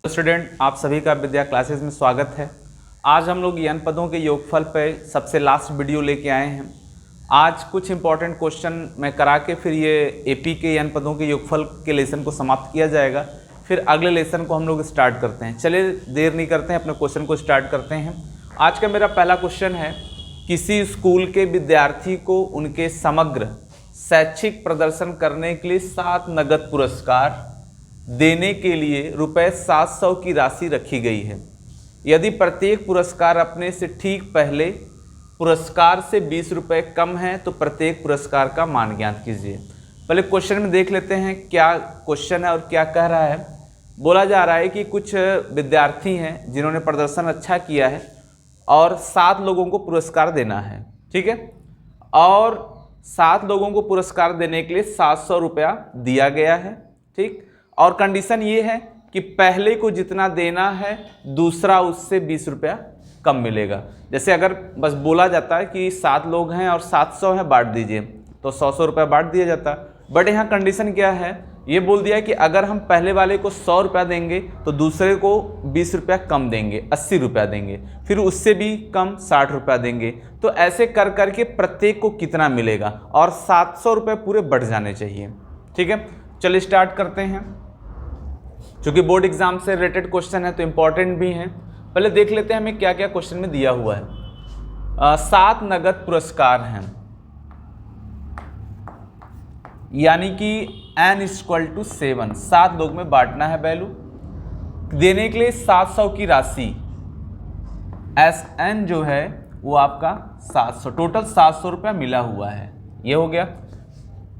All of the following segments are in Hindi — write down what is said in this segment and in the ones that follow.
स्टूडेंट, आप सभी का विद्या क्लासेस में स्वागत है। आज हम लोग n पदों के योगफल पे सबसे लास्ट वीडियो लेके आए हैं। आज कुछ इंपॉर्टेंट क्वेश्चन मैं करा के फिर ये एपी के n पदों के योगफल के लेसन को समाप्त किया जाएगा। फिर अगले लेसन को हम लोग स्टार्ट करते हैं। चलिए देर नहीं करते हैं, अपने क्वेश्चन को स्टार्ट करते हैं। आज का मेरा पहला क्वेश्चन है, किसी स्कूल के विद्यार्थी को उनके समग्र शैक्षिक प्रदर्शन करने के लिए 7 नगद पुरस्कार देने के लिए रुपये 700 की राशि रखी गई है। यदि प्रत्येक पुरस्कार अपने से ठीक पहले पुरस्कार से 20 रुपये कम है तो प्रत्येक पुरस्कार का मान ज्ञात कीजिए। पहले क्वेश्चन में देख लेते हैं क्या क्वेश्चन है और क्या कह रहा है। बोला जा रहा है कि कुछ विद्यार्थी हैं जिन्होंने प्रदर्शन अच्छा किया है और 7 लोगों को पुरस्कार देना है, ठीक है। और 7 लोगों को पुरस्कार देने के लिए 700 रुपया दिया गया है, ठीक। और कंडीशन ये है कि पहले को जितना देना है दूसरा उससे 20 रुपया कम मिलेगा। जैसे अगर बस बोला जाता है कि 7 लोग हैं और 700 हैं, बांट दीजिए, तो 100 रुपया बांट दिया जाता। बट यहाँ कंडीशन क्या है, ये बोल दिया कि अगर हम पहले वाले को 100 रुपया देंगे तो दूसरे को 20 रुपया कम देंगे, 80 रुपया देंगे, फिर उससे भी कम 60 रुपया देंगे। तो ऐसे कर करके प्रत्येक को कितना मिलेगा और 700 रुपये पूरे बढ़ जाने चाहिए, ठीक है। चलिए स्टार्ट करते हैं। चूंकि बोर्ड एग्जाम से रिलेटेड क्वेश्चन है तो इम्पॉर्टेंट भी हैं। पहले देख लेते हैं हमें क्या क्या क्वेश्चन में दिया हुआ है। 7 नगद पुरस्कार हैं, यानी कि n = 7, 7 लोग में बांटना है वैल्यू। देने के लिए 700 की राशि, Sn जो है वो आपका 700, टोटल 700 रुपया मिला हुआ है, ये हो गया।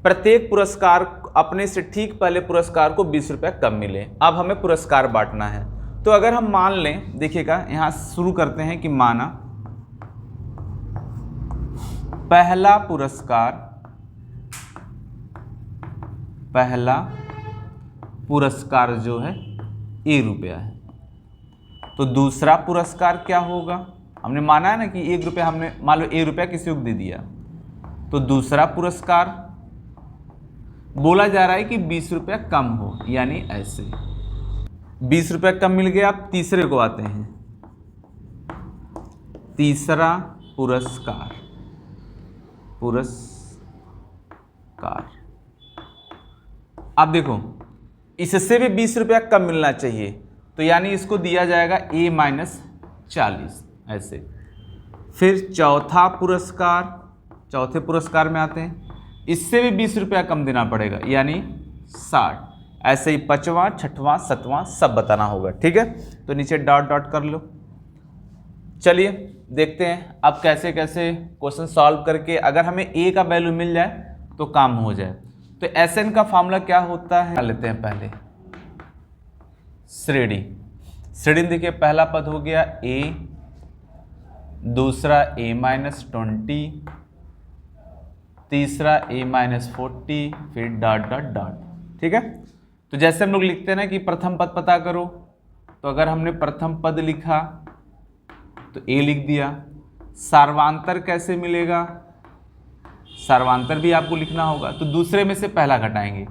प्रत्येक पुरस्कार अपने से ठीक पहले पुरस्कार को 20 रुपया कम मिले। अब हमें पुरस्कार बांटना है, तो अगर हम मान लें, देखिएगा यहाँ शुरू करते हैं कि माना पहला पुरस्कार जो है ₹1 है, तो दूसरा पुरस्कार क्या होगा। हमने माना है ना कि ₹1 हमने मान लो ₹1 किसी को दे दिया, तो दूसरा पुरस्कार बोला जा रहा है कि 20 रुपया कम हो, यानी ऐसे 20 रुपया कम मिल गया। आप तीसरे को आते हैं, तीसरा पुरस्कार अब देखो इससे भी 20 रुपया कम मिलना चाहिए, तो यानी इसको दिया जाएगा A-40 ऐसे। फिर चौथे पुरस्कार में आते हैं, इससे भी 20 रुपया कम देना पड़ेगा, यानी 60। ऐसे ही 5वां, 6वां, 7वां सब बताना होगा, ठीक है। तो नीचे डॉट डॉट कर लो। चलिए देखते हैं अब कैसे कैसे क्वेश्चन सॉल्व करके अगर हमें ए का वैल्यू मिल जाए तो काम हो जाए। तो Sn का फॉर्मूला क्या होता है, लेते हैं पहले श्रेणी। देखिए पहला पद हो गया A, दूसरा A-20, तीसरा A-40, फिर डॉट डॉट डॉट, ठीक है। तो जैसे हम लोग लिखते हैं ना कि प्रथम पद पता करो, तो अगर हमने प्रथम पद लिखा तो A लिख दिया। सार्वांतर कैसे मिलेगा, सार्वांतर भी आपको लिखना होगा, तो दूसरे में से पहला घटाएंगे,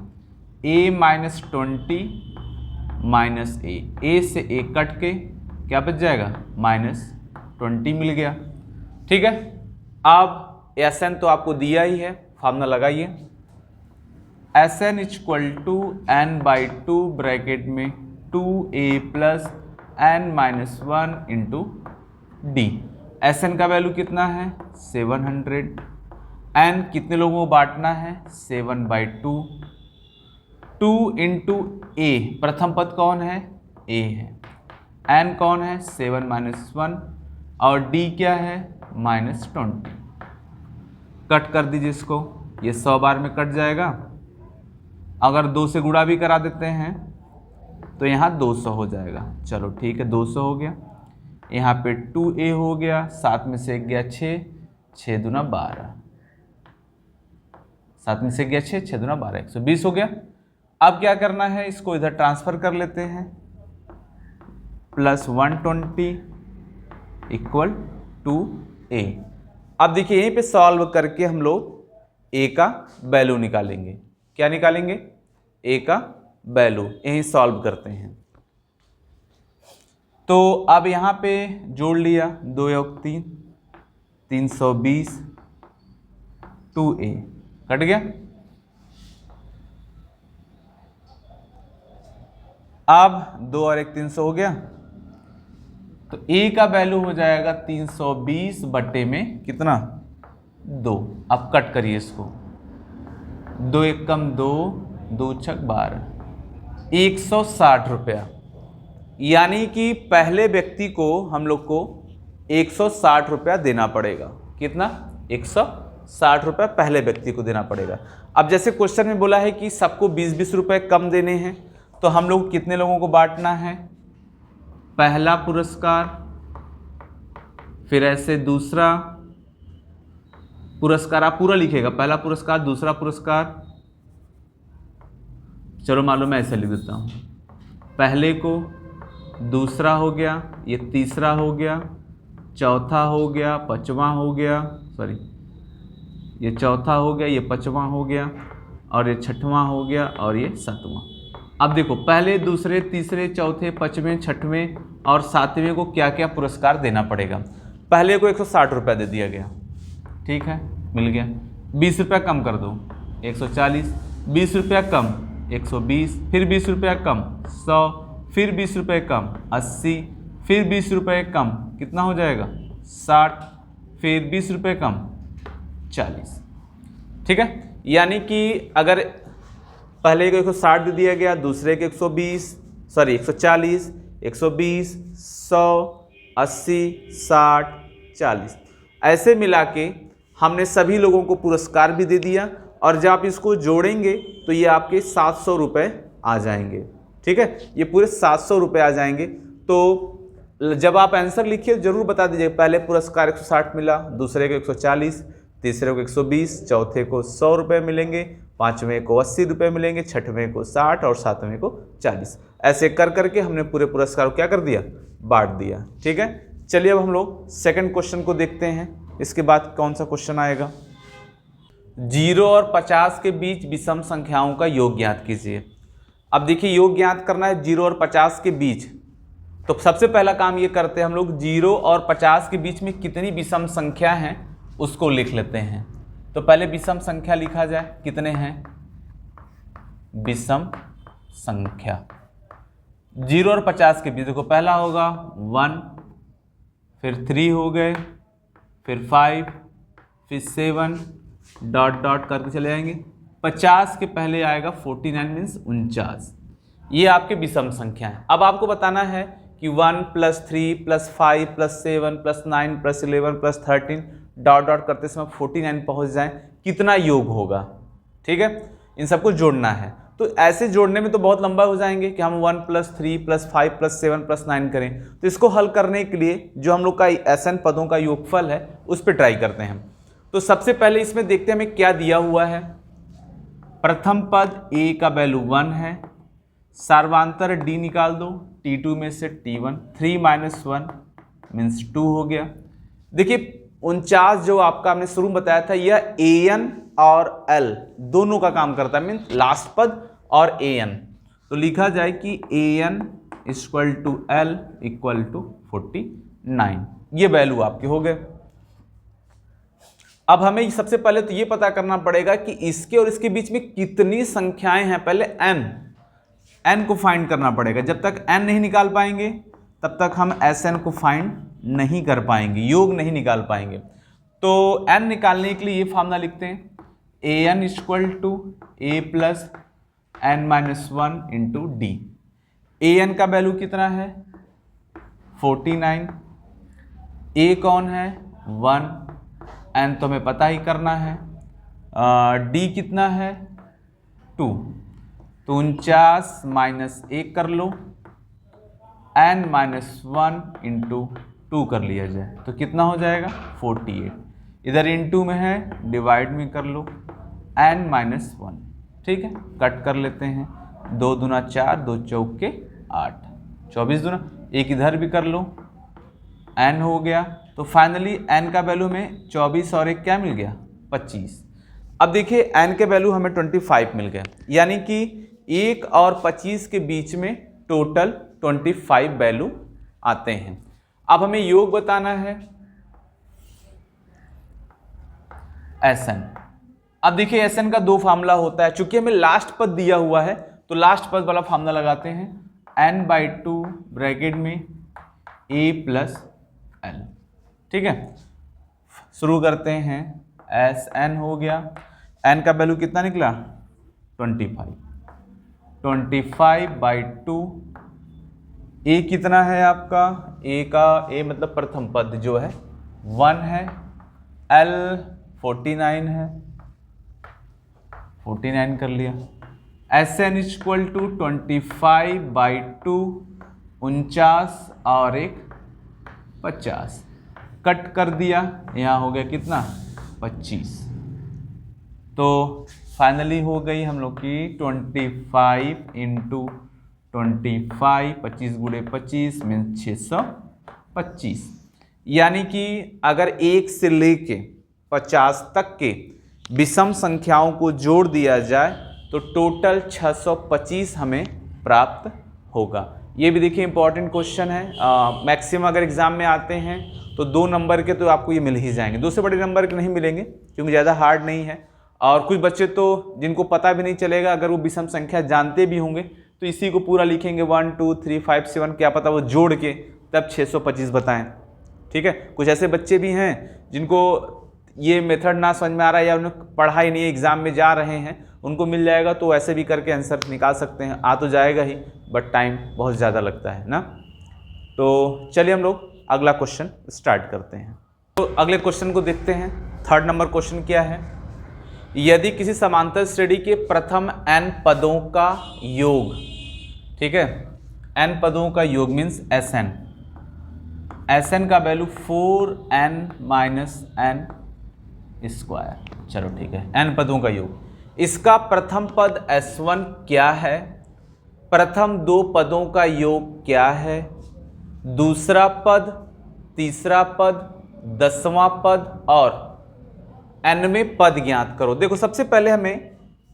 A-20 A से A कट के क्या बच जाएगा, -20 मिल गया, ठीक है। अब Sn तो आपको दिया ही है, फार्मूला लगाइए। Sn = n/2 ब्रैकेट में 2a + n-1 × d। Sn का वैल्यू कितना है, 700। n कितने लोगों को बांटना है, 7/2। 2 × a, प्रथम पद कौन है, a है। n कौन है, 7-1, और d क्या है, -20। कट कर दीजिए इसको, ये 100 बार में कट जाएगा। अगर 2 से गुणा भी करा देते हैं तो यहाँ 200 हो जाएगा। चलो ठीक है, 200 हो गया। यहाँ पे 2a हो गया, 7 में से 1 गया 6, 6 दूना 12, 7 में से 1 गया 6, 6 दूना 12, 120 हो गया। अब क्या करना है, इसको इधर ट्रांसफर कर लेते हैं, +120 = 2a। अब देखिए यहीं पे सॉल्व करके हम लोग ए का वैल्यू निकालेंगे। क्या निकालेंगे, ए का वैल्यू, यहीं सॉल्व करते हैं। तो अब यहाँ पे जोड़ लिया 2 योग 3, 320 2a कट गया। अब 2 और 1 300 हो गया, तो a का वैल्यू हो जाएगा 320 बट्टे में कितना 2। अब कट करिए इसको, 2 1 कम 2, 2 छक 12, 160 रुपया। यानी कि पहले व्यक्ति को हम लोग को 160 रुपया देना पड़ेगा। कितना? 160 रुपया पहले व्यक्ति को देना पड़ेगा। अब जैसे क्वेश्चन में बोला है कि सबको 20-20 रुपए कम देने हैं, तो हम लोग कितने लोगों को बांटना है? पहला पुरस्कार, फिर ऐसे दूसरा पुरस्कार, आप पूरा लिखेगा, पहला पुरस्कार, दूसरा पुरस्कार, चलो मालूम मैं ऐसे लिख देता हूं, पहले को, दूसरा हो गया, ये तीसरा हो गया, चौथा हो गया, पांचवा हो गया, सॉरी ये चौथा हो गया, ये पांचवा हो गया, और ये छठवां हो गया, और ये सातवां। अब देखो पहले, दूसरे, तीसरे, चौथे, पांचवें, छठवें और सातवें को क्या क्या पुरस्कार देना पड़ेगा। पहले को 160 रुपया दे दिया गया, ठीक है, मिल गया। 20 रुपया कम कर दो, 140, 20 रुपया कम 120, फिर 20 रुपया कम 100, फिर 20 रुपये कम 80, फिर 20 रुपये कम कितना हो जाएगा 60, फिर 20 रुपये कम 40। ठीक है, यानी कि अगर पहले को 160 दे दिया गया, दूसरे के 140, 120, 100, 80, 60, 40, ऐसे मिला के हमने सभी लोगों को पुरस्कार भी दे दिया। और जब आप इसको जोड़ेंगे तो ये आपके 700 रुपये आ जाएंगे। ठीक है, ये पूरे 700 रुपये आ जाएंगे। तो जब आप आंसर लिखिए जरूर बता दीजिए, पहले पुरस्कार 160 मिला, दूसरे को 140, तीसरे को 120, चौथे को 100 रुपये मिलेंगे, पाँचवें को 80 रुपये मिलेंगे, छठवें को 60 और सातवें को 40। ऐसे कर करके हमने पूरे पुरस्कार को क्या कर दिया, बांट दिया। ठीक है, चलिए अब हम लोग सेकंड क्वेश्चन को देखते हैं। इसके बाद कौन सा क्वेश्चन आएगा? 0 और 50 के बीच विषम संख्याओं का योग ज्ञात कीजिए। अब देखिए योग ज्ञात करना है 0 और 50 के बीच, तो सबसे पहला काम ये करते हैं हम लोग 0 और 50 के बीच में कितनी विषम संख्या हैं उसको लिख लेते हैं। तो पहले विषम संख्या लिखा जाए, कितने हैं विषम संख्या 0 और 50 के बीच। देखो पहला होगा 1, फिर 3 हो गए, फिर 5, फिर 7 डॉट डॉट करके चले जाएंगे। 50 के पहले आएगा 49 मीन्स 49। ये आपके विषम संख्या है। अब आपको बताना है कि 1 + 3 + 5 + 7 + 9 + 11 + 13 डॉट डॉट करते समय 49 पहुंच जाए, कितना योग होगा। ठीक है, इन सबको जोड़ना है। तो ऐसे जोड़ने में तो बहुत लंबा हो जाएंगे कि हम 1 + 3 + 5 + 7 + 9 करें। तो इसको हल करने के लिए जो हम लोग का SN पदों का योगफल है उस पर ट्राई करते हैं। तो सबसे पहले इसमें देखते हैं हमें क्या दिया हुआ है। प्रथम पद a का वैल्यू 1 है, सार्वांतर d निकाल दो, t2 में से t1, 3 - 1 मीन्स 2 हो गया। देखिए 49 जो आपका हमने शुरू में बताया था, यह an और l दोनों का काम करता है, मीन्स लास्ट पद और an। तो लिखा जाए कि an = l = 49। ये वैल्यू आपके हो गए। अब हमें सबसे पहले तो ये पता करना पड़ेगा कि इसके और इसके बीच में कितनी संख्याएं हैं। पहले n को फाइंड करना पड़ेगा। जब तक n नहीं निकाल पाएंगे तब तक हम SN को फाइंड नहीं कर पाएंगे, योग नहीं निकाल पाएंगे। तो n निकालने के लिए ये फॉर्मूला लिखते हैं, an = a + n - 1 × d। an का वैल्यू कितना है 49, a कौन है 1, n तो हमें पता ही करना है, d कितना है 2, तो 49 - 1 कर लो, n - 1 × 2 कर लिया जाए तो कितना हो जाएगा 48। इधर इनटू में है, डिवाइड में कर लो, n - 1। ठीक है, कट कर लेते हैं, 2 दूना 4, 2 चौके 8, 24 दूना, एक इधर भी कर लो, n हो गया। तो फाइनली n का वैल्यू हमें 24 और एक क्या मिल गया 25। अब देखिए n के वैल्यू हमें 25 मिल गया, यानी कि 1 और 25 के बीच में टोटल 25 वैल्यू आते हैं। अब हमें योग बताना है Sn। अब देखिए Sn का दो फार्मूला होता है, चूंकि हमें लास्ट पद दिया हुआ है तो लास्ट पद वाला फार्मूला लगाते हैं n/2 ब्रैकेट में a + l। ठीक है, शुरू करते हैं। Sn हो गया, n का वैल्यू कितना निकला 25, 25/2। a कितना है आपका, a मतलब प्रथम पद जो है 1 है, l 49 है, 49 कर लिया। Sn = 25/2, 49 और 1 50, कट कर दिया, यहाँ हो गया कितना 25। तो फाइनली हो गई हम लोग की 25 × 25, 25 × 25 मीन 625। यानी कि अगर 1 से लेके 50 तक के विषम संख्याओं को जोड़ दिया जाए तो टोटल 625 हमें प्राप्त होगा। ये भी देखिए इंपॉर्टेंट क्वेश्चन है। मैक्सिमम अगर एग्जाम में आते हैं तो 2 नंबर के तो आपको ये मिल ही जाएंगे, 2 से बड़े नंबर के नहीं मिलेंगे क्योंकि ज़्यादा हार्ड नहीं है। और कुछ बच्चे तो जिनको पता भी नहीं चलेगा, अगर वो विषम संख्या जानते भी होंगे तो इसी को पूरा लिखेंगे 1 2 3 5 7, क्या पता वो जोड़ के तब 625 बताएं। ठीक है, कुछ ऐसे बच्चे भी हैं जिनको ये मेथड ना समझ में आ रहा है या उन्हें पढ़ा ही नहीं है, एग्जाम में जा रहे हैं, उनको मिल जाएगा तो ऐसे भी करके आंसर निकाल सकते हैं। आ तो जाएगा ही बट टाइम बहुत ज़्यादा लगता है ना। तो चलिए हम लोग अगला क्वेश्चन स्टार्ट करते हैं। तो अगले क्वेश्चन को देखते हैं। 3rd नंबर क्वेश्चन क्या है, यदि किसी समांतर श्रेणी के प्रथम n पदों का योग, ठीक है, n पदों का योग मीन्स Sn का वैल्यू 4n - n²। चलो ठीक है, n पदों का योग, इसका प्रथम पद S1 क्या है, प्रथम 2 पदों का योग क्या है, दूसरा पद, तीसरा पद, 10वां पद और nवें पद ज्ञात करो। देखो सबसे पहले हमें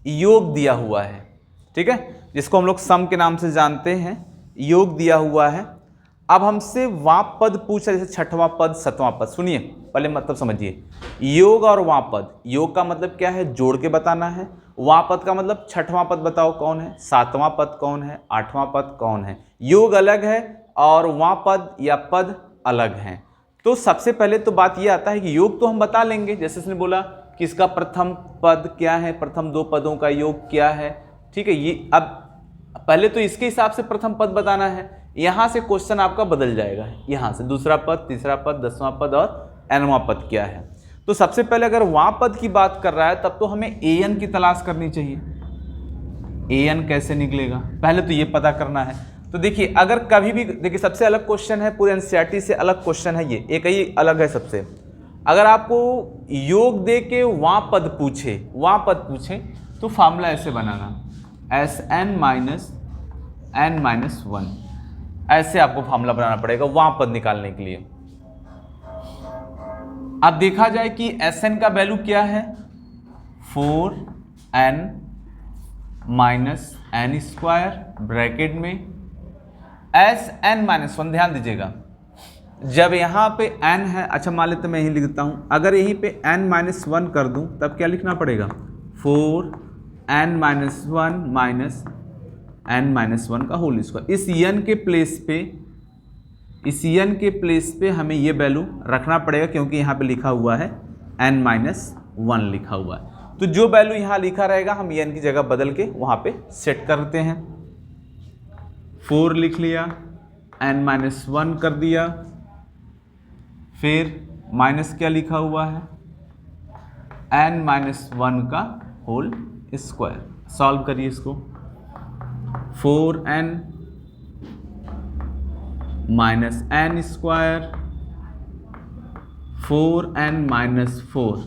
योग दिया हुआ है, ठीक है, जिसको हम लोग सम के नाम से जानते हैं, योग दिया हुआ है। अब हमसे वां पद पूछा, जैसे 6वां पद 7वां पद। सुनिए पहले मतलब समझिए, योग और वां पद, योग का मतलब क्या है, जोड़ के बताना है। वां पद का मतलब 6वां पद बताओ कौन है, 7वां पद कौन है, 8वां पद कौन है। योग अलग है और वां पद या पद अलग है। तो सबसे पहले तो बात यह आता है कि योग तो हम बता लेंगे, जैसे इसने बोला कि इसका प्रथम पद क्या है, प्रथम 2 पदों का योग क्या है। ठीक है, ये अब पहले तो इसके हिसाब से प्रथम पद बताना है, यहां से क्वेश्चन आपका बदल जाएगा, यहां से दूसरा पद, तीसरा पद, 10वां पद और nवां पद क्या है। तो सबसे पहले अगर वां पद की बात कर रहा है तब तो हमें an की तलाश करनी चाहिए। an कैसे निकलेगा, पहले तो ये पता करना है। तो देखिए अगर कभी भी, देखिए सबसे अलग क्वेश्चन है, पूरे एनसीईआरटी से अलग क्वेश्चन है, ये एक ही अलग है सबसे। अगर आपको योग दे के वां पद पूछे तो फार्मूला ऐसे बनाना, Sn - n-1, ऐसे आपको फार्मूला बनाना पड़ेगा वां पद निकालने के लिए। अब देखा जाए कि Sn का वैल्यू क्या है, 4n - n² ब्रैकेट में Sn-1। ध्यान दीजिएगा, जब यहाँ पे n है, अच्छा मान लेते मैं यहीं लिख देता हूँ, अगर यहीं पे n-1 कर दूँ तब क्या लिखना पड़ेगा, 4n-1 - n-1 का होल स्क्वायर। इस n के प्लेस पे हमें ये वैल्यू रखना पड़ेगा क्योंकि यहाँ पे लिखा हुआ है n-1 लिखा हुआ है। तो जो वैल्यू यहाँ लिखा रहेगा हम n की जगह बदल के वहाँ पे सेट करते हैं। 4 लिख लिया, n-1 कर दिया, फिर माइनस क्या लिखा हुआ है, n-1 का होल स्क्वायर। सॉल्व करिए इसको, 4n - n², 4n - 4,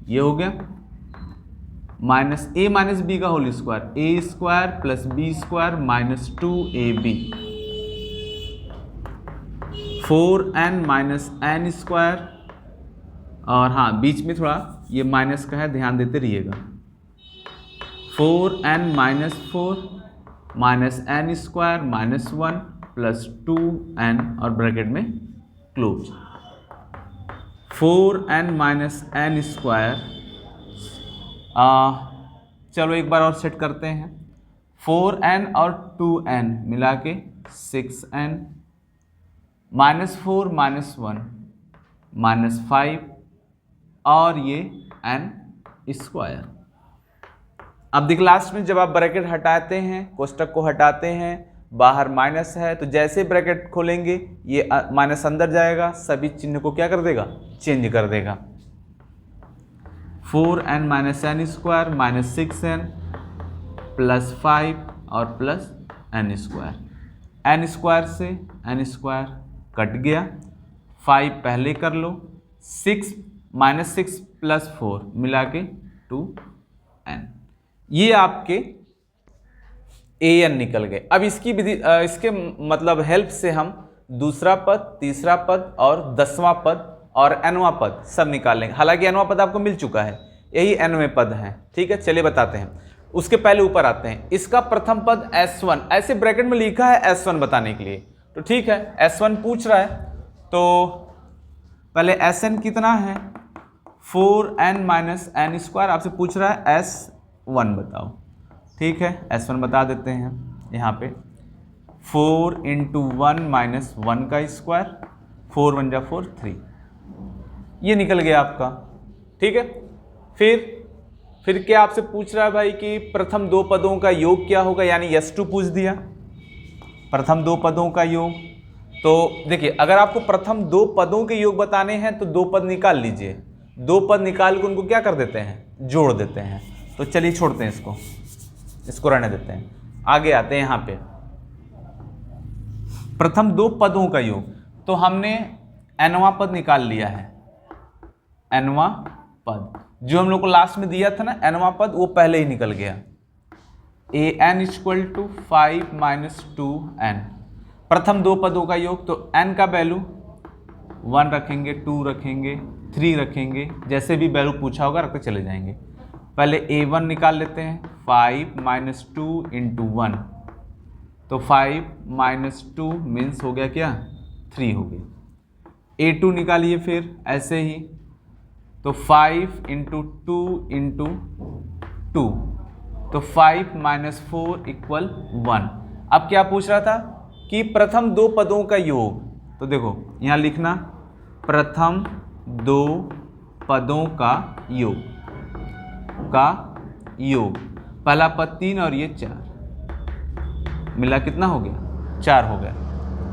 ये हो गया, माइनस a - b का whole square, a² + b² - 2ab, 4n - n², और हाँ बीच में थोड़ा ये माइनस का है, ध्यान देते रहिएगा, 4n - 4 - n² - 1 प्लस 2n और ब्रैकेट में close. 4n minus n square, चलो एक बार और सेट करते हैं। 4n और 2n मिला के 6n, -4 -1 -5 और ये n स्क्वायर। अब देखिए लास्ट में जब आप ब्रैकेट हटाते हैं, कोष्टक को हटाते हैं, बाहर माइनस है, तो जैसे ब्रैकेट खोलेंगे ये माइनस अंदर जाएगा, सभी चिन्ह को क्या कर देगा, चेंज कर देगा। 4n minus n square minus 6n plus 5 और plus n square. n square से n स्क्वायर कट गया, 5 पहले कर लो, 6 -6 प्लस 4 मिला के 2n। ये आपके an निकल गए। अब इसकी विधि इसके मतलब हेल्प से हम दूसरा पद, तीसरा पद और 10वां पद और nवां पद सब निकाल लेंगे। हालांकि nवां पद आपको मिल चुका है, यही nवें पद है। ठीक है, चलिए बताते हैं। उसके पहले ऊपर आते हैं। इसका प्रथम पद s1, ऐसे ब्रैकेट में लिखा है s1 बताने के लिए, तो ठीक है s1 पूछ रहा है, तो पहले sn कितना है, 4n माइनस एन स्क्वायर। आपसे पूछ रहा है s1 बताओ। ठीक है, s1 बता देते हैं यहाँ पे, 4 × 1 माइनस 1 का स्क्वायर, 4 × 1 = 4, 3, ये निकल गया आपका। ठीक है, फिर क्या आपसे पूछ रहा है भाई कि प्रथम दो पदों का योग क्या होगा, यानी s2 पूछ दिया, प्रथम दो पदों का योग। तो देखिए अगर आपको प्रथम दो पदों के योग बताने हैं तो दो पद निकाल लीजिए, दो पद निकाल के उनको क्या कर देते हैं, जोड़ देते हैं। तो चलिए छोड़ते हैं इसको रहने देते हैं, आगे आते हैं यहाँ पे। प्रथम दो पदों का योग, तो हमने nवां पद निकाल लिया है, nवां पद जो हम लोग को लास्ट में दिया था ना, nवां पद वो पहले ही निकल गया। an = 5 - 2n, प्रथम दो पदों का योग। तो n का वैल्यू 1 रखेंगे, 2 रखेंगे, 3 रखेंगे, जैसे भी वैल्यू पूछा होगा रखते चले जाएंगे। पहले a1 निकाल लेते हैं, 5 - 2 × 1, तो 5 - 2 मीन्स हो गया क्या, 3 हो गया। a2 निकालिए फिर ऐसे ही, तो 5 × 2 × 2, तो 5 - 4 = 1। अब क्या पूछ रहा था कि प्रथम दो पदों का योग, तो देखो यहाँ लिखना प्रथम दो पदों का योग, पहला पद 3 और ये 4 मिला कितना हो गया, 4 हो गया।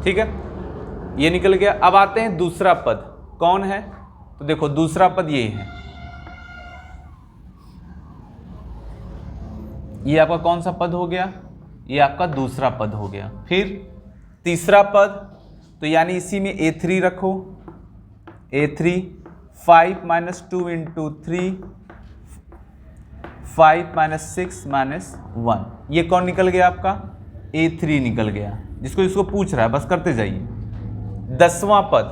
ठीक है, ये निकल गया। अब आते हैं दूसरा पद कौन है, तो देखो दूसरा पद ये है, ये आपका कौन सा पद हो गया, ये आपका दूसरा पद हो गया। फिर तीसरा पद, तो यानी इसी में a3 रखो, a3 5 - 2 × 3, 5 - 6 - 1, ये कौन निकल गया आपका, a3 निकल गया, जिसको पूछ रहा है बस करते जाइए। 10वां पद,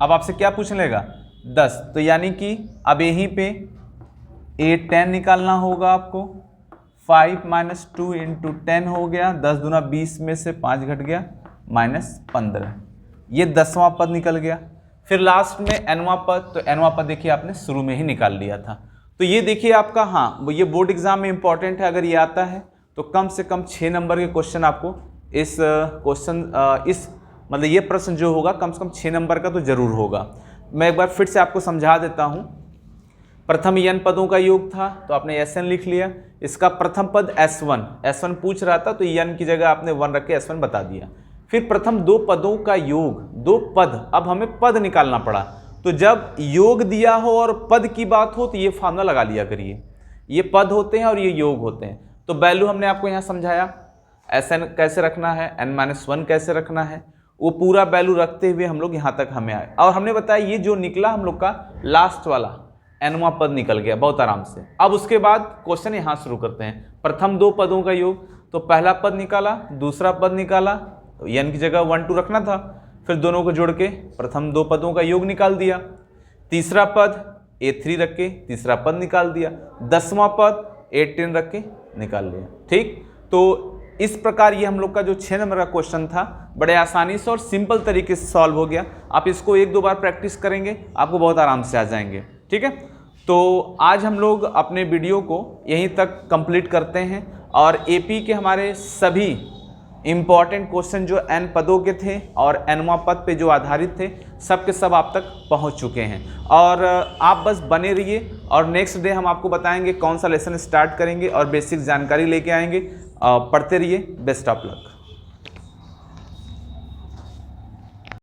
अब आपसे क्या पूछ लेगा, 10, तो यानी कि अब यहीं पे a10 निकालना होगा आपको। 5 - 2 × 10 हो गया, 10 दूना 20 में से 5 घट गया, -15, ये 10वां पद निकल गया। फिर लास्ट में nवां पद, तो nवां पद देखिए आपने शुरू में ही निकाल लिया था। तो ये देखिए आपका, हाँ ये बोर्ड एग्जाम में इंपॉर्टेंट है, अगर ये आता है तो कम से कम 6 नंबर के क्वेश्चन आपको इस मतलब ये प्रश्न जो होगा कम से कम 6 नंबर का तो जरूर होगा। मैं एक बार फिर से आपको समझा देता हूँ। प्रथम n पदों का योग था, तो आपने sn लिख लिया, इसका प्रथम पद s1 पूछ रहा था, तो n की जगह आपने 1 रख के s1 बता दिया। फिर प्रथम दो पदों का योग, दो पद, अब हमें पद निकालना पड़ा, तो जब योग दिया हो और पद की बात हो तो ये फार्मूला लगा लिया करिए, ये पद होते हैं और ये योग होते हैं। तो वैल्यू हमने आपको यहाँ समझाया, sn कैसे रखना है, n-1 कैसे रखना है, वो पूरा वैल्यू रखते हुए हम लोग यहाँ तक हमें आए, और हमने बताया ये जो निकला हम लोग का लास्ट वाला nवां पद निकल गया बहुत आराम से। अब उसके बाद क्वेश्चन यहाँ शुरू करते हैं। प्रथम दो पदों का योग, तो पहला पद निकाला, दूसरा पद निकाला, तो n की जगह 1 2 रखना था, फिर दोनों को जोड़ के प्रथम दो पदों का योग निकाल दिया। तीसरा पद a3 रख के तीसरा पद निकाल दिया। 10वां पद a10 रख के निकाल लिया। ठीक, तो इस प्रकार ये हम लोग का जो 6 नंबर का क्वेश्चन था बड़े आसानी से और सिंपल तरीके से सॉल्व हो गया। आप इसको 1-2 बार प्रैक्टिस करेंगे, आपको बहुत आराम से आ जाएंगे। ठीक है, तो आज हम लोग अपने वीडियो को यहीं तक कंप्लीट करते हैं और एपी के हमारे सभी इम्पॉर्टेंट क्वेश्चन जो n पदों के थे और nवां पद पे जो आधारित थे सब के सब आप तक पहुंच चुके हैं। और आप बस बने रहिए और नेक्स्ट डे हम आपको बताएंगे कौन सा लेसन स्टार्ट करेंगे और बेसिक जानकारी लेके आएंगे। पढ़ते रहिए। Best of luck.